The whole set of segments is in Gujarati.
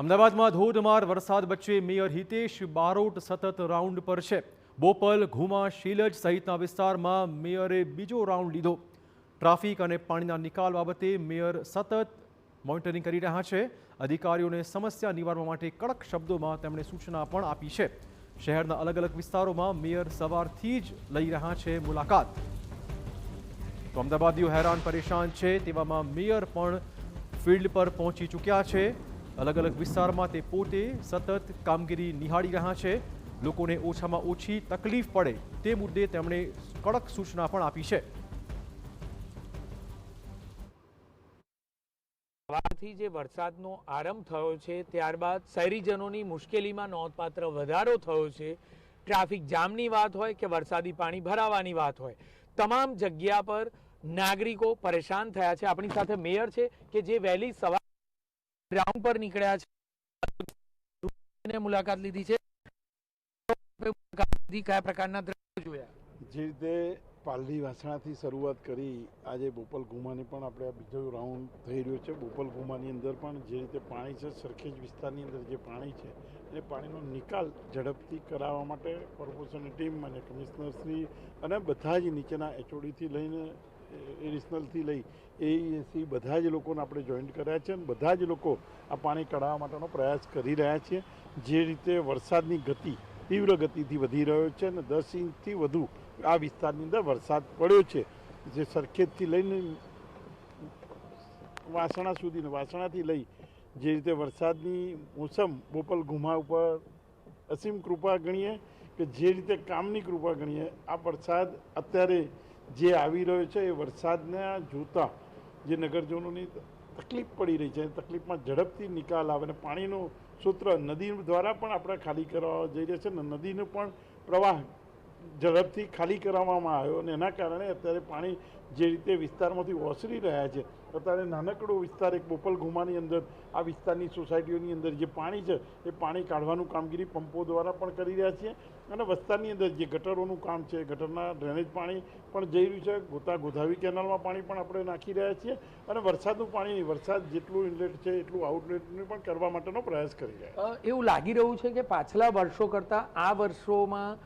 અમદાવાદમાં ધોધમાર વરસાદ વચ્ચે મેયર હિતેશ બારોટ સતત રાઉન્ડ પર છે. બોપલ, ઘુમા, શીલજ સહિતના વિસ્તારમાં મેયરે બીજો રાઉન્ડ લીધો. ટ્રાફિક અને પાણીના નિકાલ બાબતે મેયર સતત મોનિટરિંગ કરી રહ્યા છે. અધિકારીઓને સમસ્યા નિવારવા માટે કડક શબ્દોમાં તેમણે સૂચના પણ આપી છે. શહેરના અલગ અલગ વિસ્તારોમાં મેયર સવારથી જ લઈ રહ્યા છે મુલાકાત. તો અમદાવાદીઓ હેરાન પરેશાન છે, તેવામાં મેયર પણ ફિલ્ડ પર પહોંચી ચૂક્યા છે. અલગ અલગ વિસ્તારમાં તે પોતે સતત કામગીરી નિહાળી રહ્યા છે. લોકોને ઓછામાં ઓછી તકલીફ પડે તે મુદ્દે તેમણે કડક સૂચના પણ આપી છે. સવારથી જે વરસાદનો આરંભ થયો છે, ત્યારબાદ શહેરીજનોની મુશ્કેલીમાં નોંધપાત્ર વધારો થયો છે. ટ્રાફિક જામની વાત હોય કે વરસાદી પાણી ભરાવાની વાત હોય, તમામ જગ્યા પર નાગરિકો પરેશાન થયા છે. આપણી સાથે મેયર છે કે જે વહેલી સવાર ગ્રાઉન્ડ પર નીકળ્યા છે, મુલાકાત લીધી છે. કયા પ્રકારના દ્રશ્યો જોયા? જે રીતે પાલડી વાસણાથી શરૂઆત કરી આજે બોપલ ઘુમાની પણ આપણે આ બીજો રાઉન્ડ થઈ રહ્યો છે. બોપલ ઘુમાની અંદર પણ જે રીતે પાણી છે, સરખેજ વિસ્તારની અંદર જે પાણી છે એ પાણીનો નિકાલ ઝડપથી કરાવવા માટે કોર્પોરેશનની ટીમ અને કમિશનરશ્રી અને બધા જ નીચેના એચઓડીથી લઈને એડિશનલથી લઈ એસી બધા જ લોકોને આપણે જોઈન્ટ કર્યા છે અને બધા જ લોકો આ પાણી કઢાવવા માટેનો પ્રયાસ કરી રહ્યા છે. જે રીતે વરસાદની ગતિ તીવ્ર ગતિથી વધી રહ્યો છે અને 10 ઇંચથી વધુ આ વિસ્તારની અંદર વરસાદ પડ્યો છે. જે સરખેજથી લઈને વાસણા સુધી, વાસણાથી લઈ જે રીતે વરસાદની મોસમ બોપલ ઘુમા ઉપર અસીમ કૃપા ગણીએ કે જે રીતે કામની કૃપા ગણીએ. આ વરસાદ અત્યારે જે આવી રહ્યો છે એ વરસાદને જોતા જે નગરજનોની તકલીફ પડી રહી છે, તકલીફમાં ઝડપથી નિકાલ આવે અને પાણીનો સૂત્ર નદી દ્વારા પણ આપણે ખાલી કરવા જઈ રહ્યા છે ને નદીનો પણ પ્રવાહ ઝડપથી ખાલી કરવામાં આવ્યો અને એના કારણે અત્યારે પાણી જે રીતે વિસ્તારમાંથી ઓસરી રહ્યા છે. અત્યારે નાનકડો વિસ્તાર એક બોપલ ઘુમાની અંદર આ વિસ્તારની સોસાયટીઓની અંદર જે પાણી છે એ પાણી કાઢવાનું કામગીરી પંપો દ્વારા પણ કરી રહ્યા છીએ અને વિસ્તારની અંદર જે ગટરોનું કામ છે, ગટરના ડ્રેનેજ પાણી પણ જઈ રહ્યું છે. ગોધાવી કેનાલમાં પાણી પણ આપણે નાખી રહ્યા છીએ અને વરસાદનું પાણી વરસાદ જેટલું ઇનલેટ છે એટલું આઉટલેટનું પણ કરવા માટેનો પ્રયાસ કરી રહ્યા છે. એવું લાગી રહ્યું છે કે પાછલા વર્ષો કરતાં આ વર્ષોમાં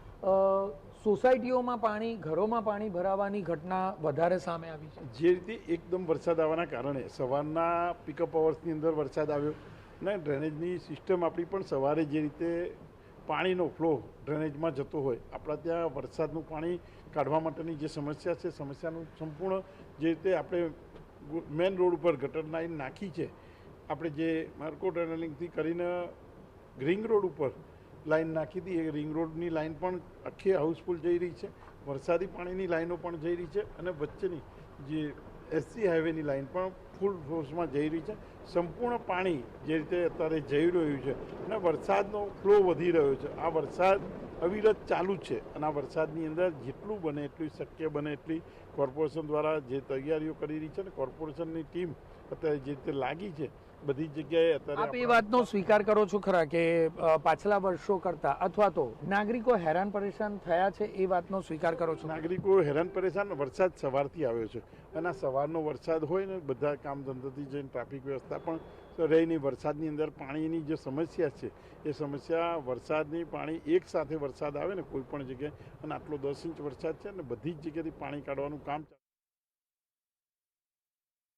સોસાયટીઓમાં પાણી, ઘરોમાં પાણી ભરાવાની ઘટના વધારે સામે આવી છે. જે રીતે એકદમ વરસાદ આવવાના કારણે સવારના પિકઅપ અવર્સની અંદર વરસાદ આવ્યો ને ડ્રેનેજની સિસ્ટમ આપણી પણ સવારે જે રીતે પાણીનો ફ્લો ડ્રેનેજમાં જતો હોય, આપણા ત્યાં વરસાદનું પાણી કાઢવા માટેની જે સમસ્યા છે, સમસ્યાનું સંપૂર્ણ જે રીતે આપણે મેન રોડ ઉપર ગટર લાઈન નાખી છે, આપણે જે માર્કો ટનલિંગથી કરીને રિંગ રોડ ઉપર લાઈન નાખી હતી, એ રિંગ રોડની લાઈન પણ આખી હાઉસફુલ જઈ રહી છે. વરસાદી પાણીની લાઈનો પણ જઈ રહી છે અને વચ્ચેની જે એસસી હાઈવેની લાઈન પણ ફૂલ ફોર્સમાં જઈ રહી છે. સંપૂર્ણ પાણી જે રીતે અત્યારે જઈ રહ્યું છે અને વરસાદનો ફ્લો વધી રહ્યો છે. આ વરસાદ અવિરત ચાલુ છે અને આ વરસાદની અંદર જેટલું બને એટલું શક્ય બને એટલી કોર્પોરેશન દ્વારા જે તૈયારીઓ કરી રહી છે અને કોર્પોરેશનની ટીમ અત્યારે જે રીતે લાગી છે બધી જગ્યાએ અત્યારે. આપ એ વાતનો સ્વીકાર કરો છો ખરા કે પાછલા વર્ષો કરતા અથવા તો નાગરિકો હેરાન પરેશાન થયા છે, એ વાતનો સ્વીકાર કરો છો? નાગરિકો હેરાન પરેશાન, વરસાદ સવારથી આવ્યો છે અને આ સવારનો વરસાદ હોય ને બધા કામ ધંધાથી જઈને ટ્રાફિક વ્યવસ્થા પણ રહીની વરસાદની અંદર પાણીની જે સમસ્યા છે એ સમસ્યા વરસાદની પાણી એક સાથે વરસાદ આવે ને કોઈ પણ જગ્યાએ અને આટલો 10 ઇંચ વરસાદ છે ને બધી જ જગ્યાએથી પાણી કાઢવાનું કામ